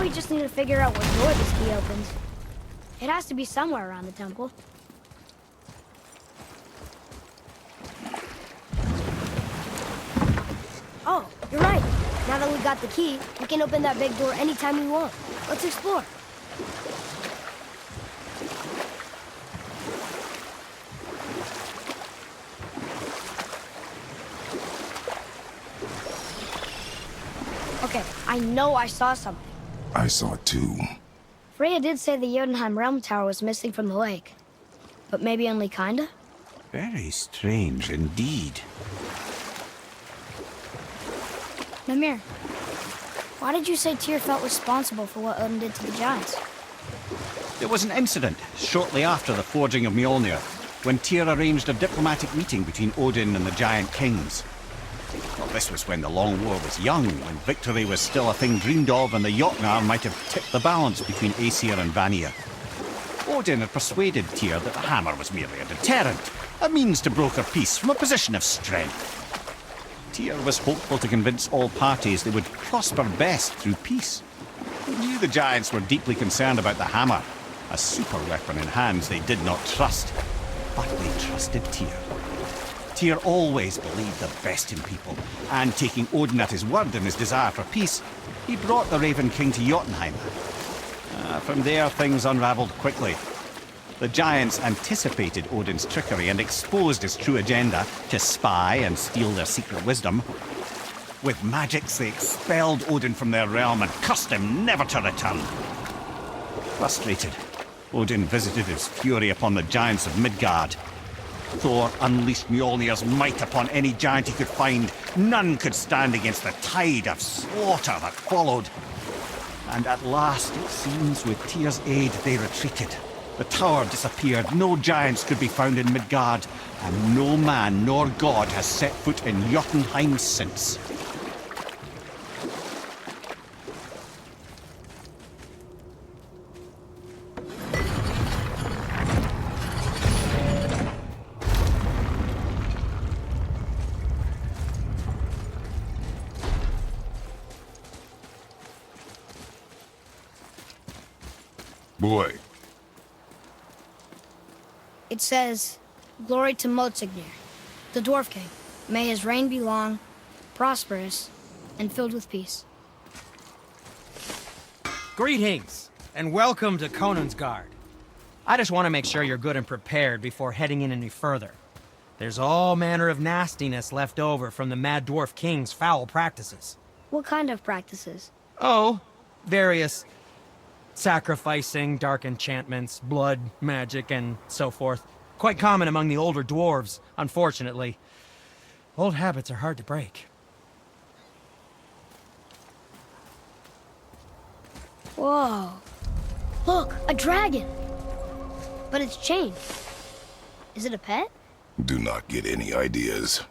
we just need to figure out what door this key opens. It has to be somewhere around the temple. Oh, you're right. Now that we got the key, we can open that big door anytime we want. Let's explore. Okay, I know I saw something. I saw it too. Freya did say the Jotunheim Realm Tower was missing from the lake. But maybe only kinda? Very strange indeed. Mimir, why did you say Tyr felt responsible for what Odin did to the giants? There was an incident shortly after the forging of Mjolnir, when Tyr arranged a diplomatic meeting between Odin and the giant kings. Well, this was when the Long War was young, when victory was still a thing dreamed of, and the Jotnar might have tipped the balance between Aesir and Vanir. Odin had persuaded Tyr that the hammer was merely a deterrent, a means to broker peace from a position of strength. Tyr was hopeful to convince all parties they would prosper best through peace. He knew the giants were deeply concerned about the hammer, a super weapon in hands they did not trust. But they trusted Tyr. Tyr always believed the best in people, and taking Odin at his word in his desire for peace, he brought the Raven King to Jotunheim. From there, things unraveled quickly. The giants anticipated Odin's trickery and exposed his true agenda to spy and steal their secret wisdom. With magics, they expelled Odin from their realm and cursed him never to return. Frustrated, Odin visited his fury upon the giants of Midgard. Thor unleashed Mjolnir's might upon any giant he could find. None could stand against the tide of slaughter that followed. And at last, it seems, with Tyr's aid, they retreated. The tower disappeared, no giants could be found in Midgard, and no man nor god has set foot in Jotunheim since. Boy. It says, "Glory to Motsignir, the Dwarf King. May his reign be long, prosperous, and filled with peace." Greetings, and welcome to Konungsgard. I just want to make sure you're good and prepared before heading in any further. There's all manner of nastiness left over from the Mad Dwarf King's foul practices. What kind of practices? Oh, various sacrificing, dark enchantments, blood, magic, and so forth. Quite common among the older dwarves, unfortunately. Old habits are hard to break. Whoa. Look, a dragon! But it's chained. Is it a pet? Do not get any ideas.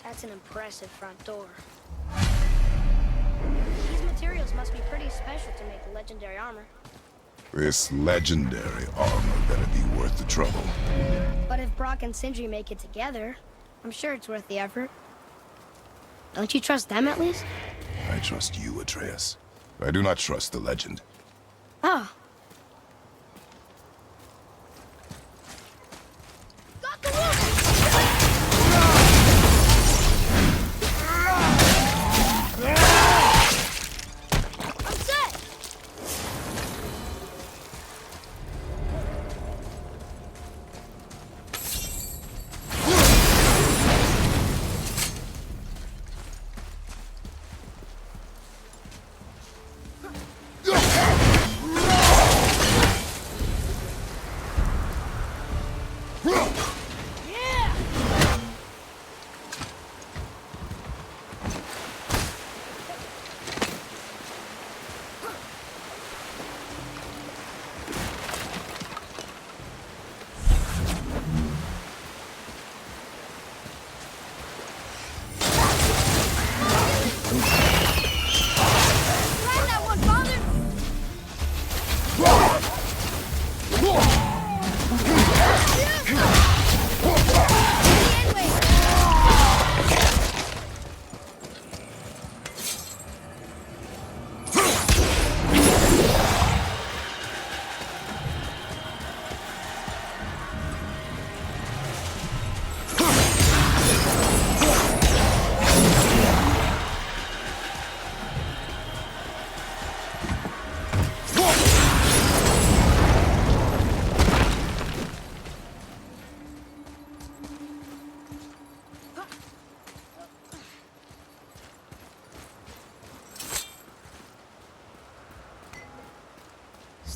That's an impressive front door. These materials must be pretty special to make legendary armor. This legendary armor better be worth the trouble. But if Brock and Sindri make it together, I'm sure it's worth the effort. Don't you trust them at least? I trust you, Atreus. I do not trust the legend. Oh. Got the roof! I'm set!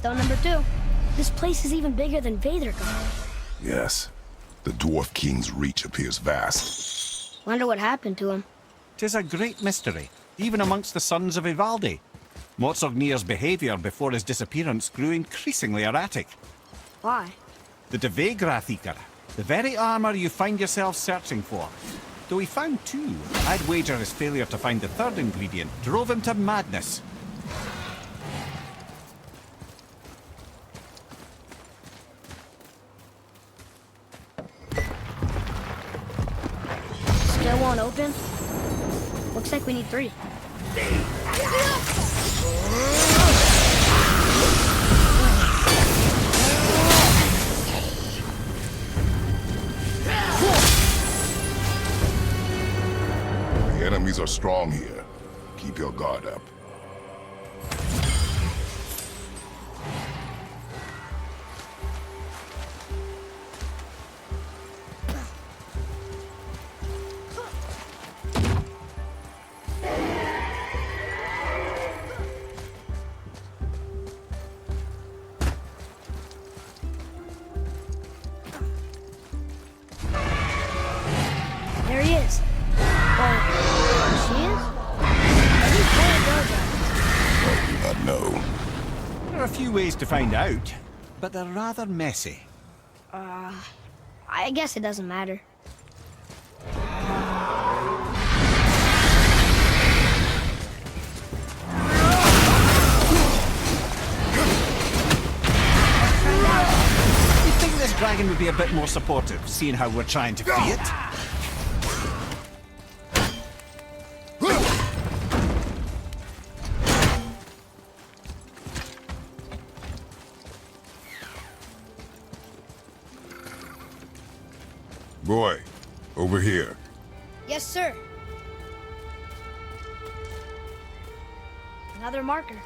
Stone number 2. This place is even bigger than Vadergard. Yes. The Dwarf King's reach appears vast. Wonder what happened to him. 'Tis a great mystery, even amongst the sons of Ivaldi. Motsognir's behaviour before his disappearance grew increasingly erratic. Why? The Dvegrathikar, the very armour you find yourself searching for. Though he found 2, I'd wager his failure to find the 3rd ingredient drove him to madness. Still won't open? Looks like we need 3. The enemies are strong here. Keep your guard up. There he is. Or she is? Who's playing Dojo? I do not know. There are a few ways to find out, but they're rather messy. I guess it doesn't matter. You'd think this dragon would be a bit more supportive, seeing how we're trying to free it. Boy, over here. Yes, sir. Another marker.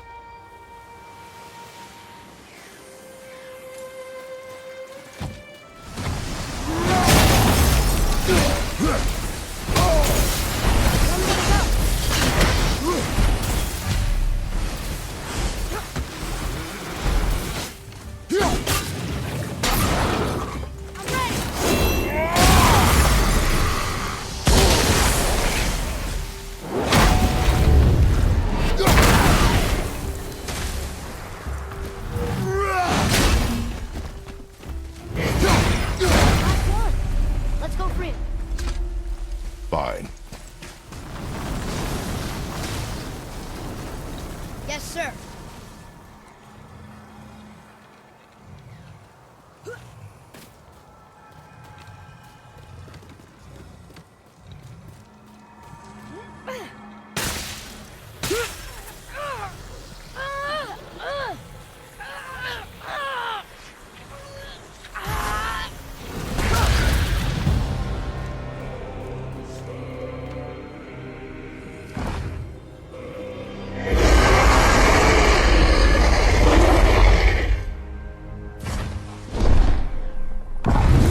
Let's go free him. Fine. Yes, sir.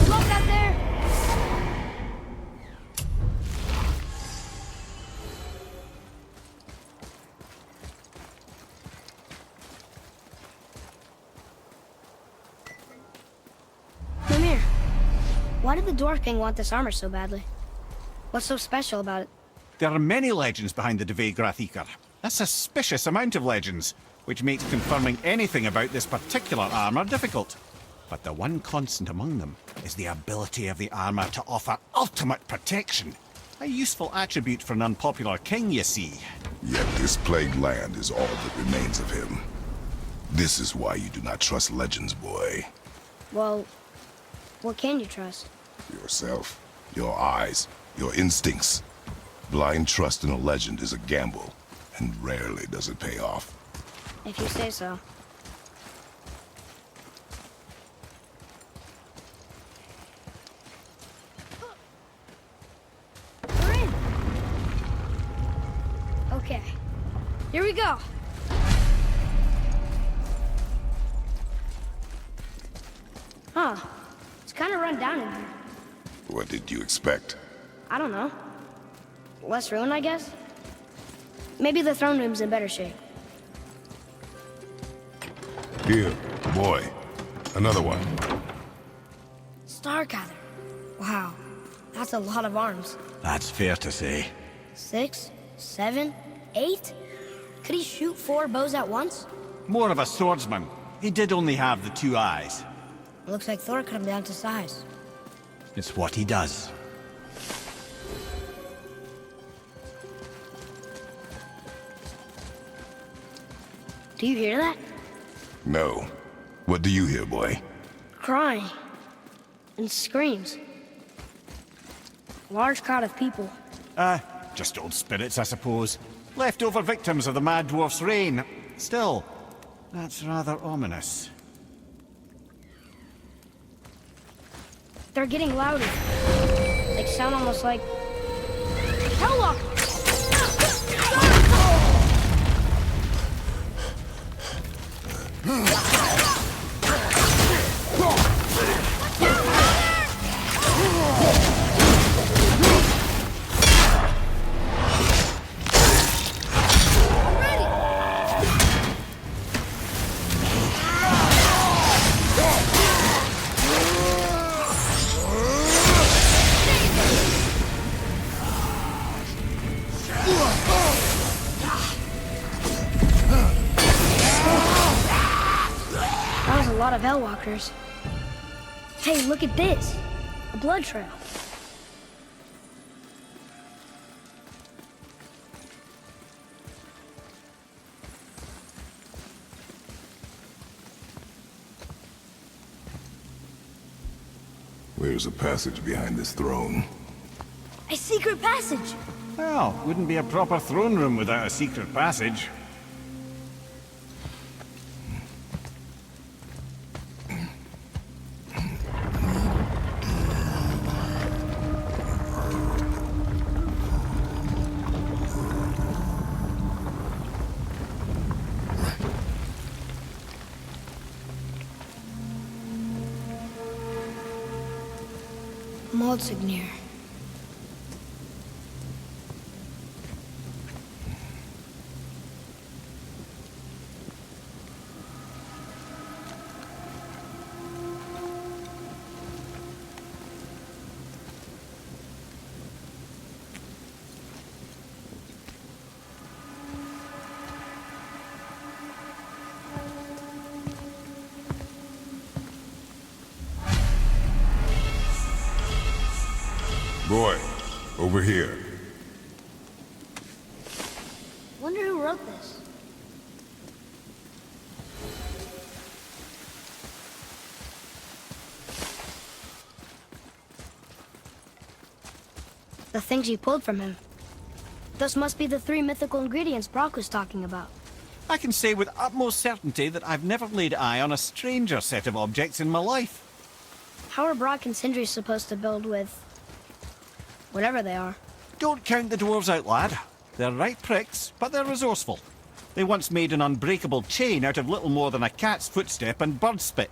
Look out there! Come here. Why did the Dwarf King want this armor so badly? What's so special about it? There are many legends behind the Dvegrathikar. A suspicious amount of legends, which makes confirming anything about this particular armor difficult. But the one constant among them is the ability of the armor to offer ultimate protection. A useful attribute for an unpopular king, you see. Yet this plagued land is all that remains of him. This is why you do not trust legends, boy. Well, what can you trust? Yourself, your eyes, your instincts. Blind trust in a legend is a gamble, and rarely does it pay off. If you say so. We're in. Okay. Here we go. Huh. It's kind of run down in here. What did you expect? I don't know. Less ruined, I guess? Maybe the throne room's in better shape. Here, boy. Another one. Stargather. Wow, that's a lot of arms. That's fair to say. 6, 7, 8? Could he shoot 4 bows at once? More of a swordsman. He did only have the 2 eyes. Looks like Thor cut him down to size. It's what he does. Do you hear that? No. What do you hear, boy? Crying. And screams. Large crowd of people. Just old spirits, I suppose. Leftover victims of the Mad Dwarf's reign. Still, that's rather ominous. They're getting louder. They sound almost like... Hellwalker! That was a lot of Hellwalkers. Hey, look at this. A blood trail. Where's a passage behind this throne? A secret passage! Well, wouldn't be a proper throne room without a secret passage. Maldsignir. Boy, over here. Wonder who wrote this. The things you pulled from him. Those must be the 3 mythical ingredients Brock was talking about. I can say with utmost certainty that I've never laid eye on a stranger set of objects in my life. How are Brock and Sindri supposed to build with... whatever they are? Don't count the dwarves out, lad. They're right pricks, but they're resourceful. They once made an unbreakable chain out of little more than a cat's footstep and bird spit.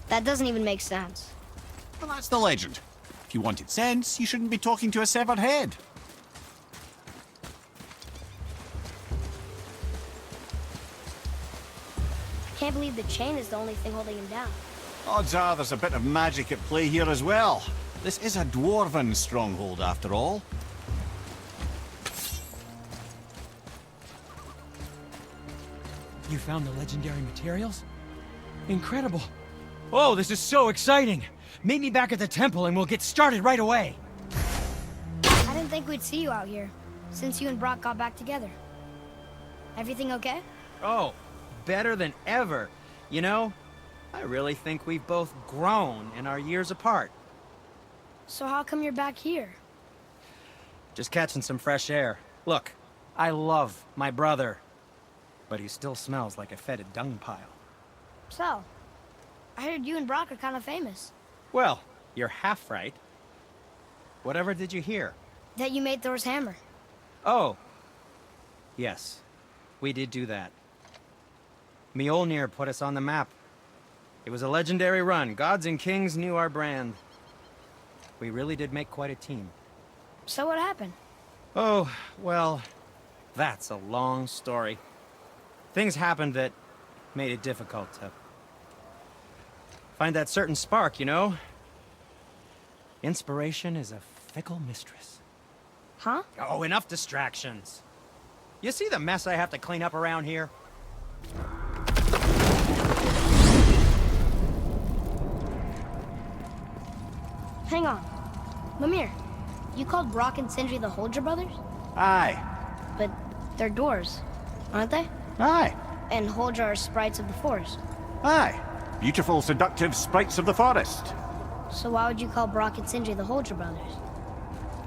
That doesn't even make sense. Well, that's the legend. If you wanted sense, you shouldn't be talking to a severed head. I can't believe the chain is the only thing holding him down. Odds are there's a bit of magic at play here as well. This is a dwarven stronghold, after all. You found the legendary materials? Incredible. Oh, this is so exciting. Meet me back at the temple and we'll get started right away. I didn't think we'd see you out here, since you and Brock got back together. Everything okay? Oh, better than ever. You know, I really think we've both grown in our years apart. So how come you're back here? Just catching some fresh air. Look, I love my brother, but he still smells like a fetid dung pile. So, I heard you and Brock are kind of famous. Well, you're half right. Whatever did you hear? That you made Thor's hammer. Oh. Yes, we did do that. Mjolnir put us on the map. It was a legendary run. Gods and kings knew our brand. We really did make quite a team. So what happened? Oh, well, that's a long story. Things happened that made it difficult to Find that certain spark, you know? Inspiration is a fickle mistress. Huh? Oh, enough distractions. You see the mess I have to clean up around here? Hang on. Mimir, you called Brock and Sindri the Holger brothers? Aye. But they're dwarves, aren't they? Aye. And Holger are sprites of the forest. Aye. Beautiful, seductive sprites of the forest. So why would you call Brock and Sindri the Holger brothers?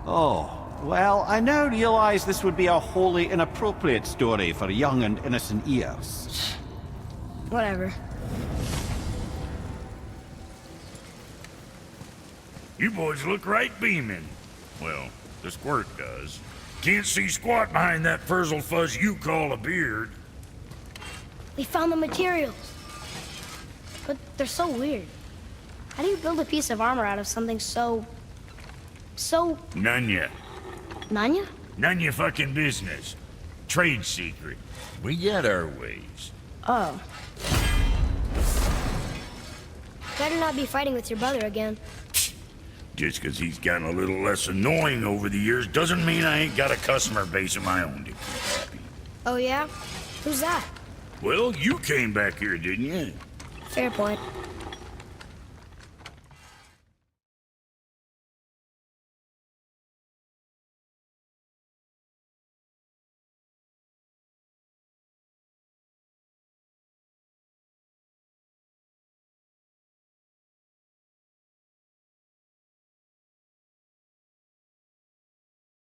Oh, well, I now realize this would be a wholly inappropriate story for young and innocent ears. Whatever. You boys look right beaming. Well, the squirt does. Can't see squat behind that frizzle fuzz you call a beard. We found the materials. But they're so weird. How do you build a piece of armor out of something so... None ya. Nanya? None ya fucking business. Trade secret. We got our ways. Oh. Better not be fighting with your brother again. Just 'cause he's gotten a little less annoying over the years doesn't mean I ain't got a customer base of my own to keep happy. Oh yeah? Who's that? Well, you came back here, didn't you? Fair point.